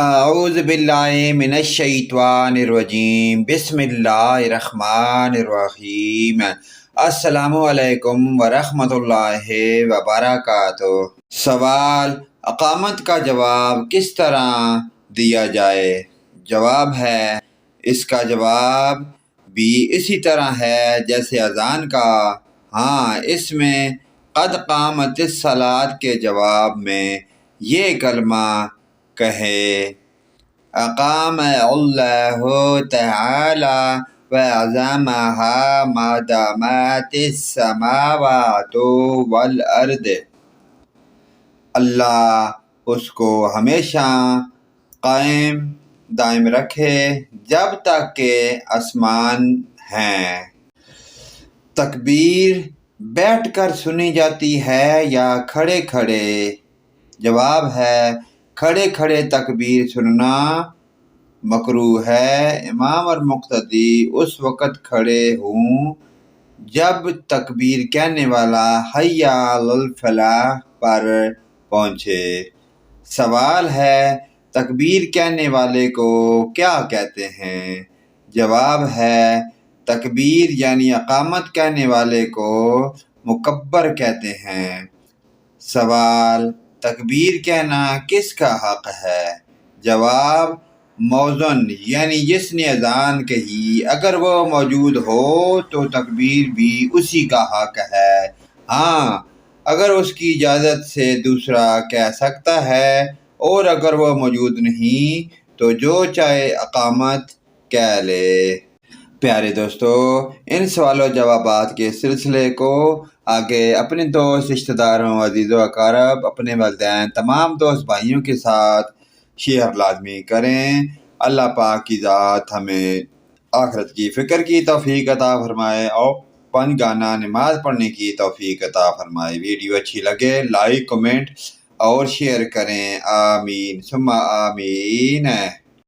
اعوذ باللہ من الشیطان الرجیم، بسم اللہ الرحمن الرحیم۔ السلام علیکم ورحمۃ اللہ وبرکاتہ۔ سوال: اقامت کا جواب کس طرح دیا جائے؟ جواب ہے، اس کا جواب بھی اسی طرح ہے جیسے اذان کا۔ ہاں، اس میں قد قامت الصلاۃ کے جواب میں یہ کلمہ کہے: اقام اللہ تعالی وعظمها ما دامت السماوات والارض۔ اللہ اس کو ہمیشہ قائم دائم رکھے جب تک کہ آسمان ہیں۔ تکبیر بیٹھ کر سنی جاتی ہے یا کھڑے کھڑے؟ جواب ہے، کھڑے کھڑے تکبیر سننا مکروہ ہے۔ امام اور مقتدی اس وقت کھڑے ہوں جب تکبیر کہنے والا حی علی الفلاح پر پہنچے۔ سوال ہے، تکبیر کہنے والے کو کیا کہتے ہیں؟ جواب ہے، تکبیر یعنی اقامت کہنے والے کو مکبر کہتے ہیں۔ سوال: تکبیر کہنا کس کا حق ہے؟ جواب: مؤذن یعنی جس نے اذان کہی، اگر وہ موجود ہو تو تکبیر بھی اسی کا حق ہے۔ ہاں، اگر اس کی اجازت سے دوسرا کہہ سکتا ہے، اور اگر وہ موجود نہیں تو جو چاہے اقامت کہہ لے۔ پیارے دوستو، ان سوال و جوابات کے سلسلے کو آگے اپنے دوست، رشتہ داروں، عزیز و اقارب، اپنے والدین، تمام دوست بھائیوں کے ساتھ شیئر لازمی کریں۔ اللہ پاک کی ذات ہمیں آخرت کی فکر کی توفیق عطا فرمائے اور پنج گانا نماز پڑھنے کی توفیق عطا فرمائے۔ ویڈیو اچھی لگے لائک، کمنٹ اور شیئر کریں۔ آمین ثم آمین۔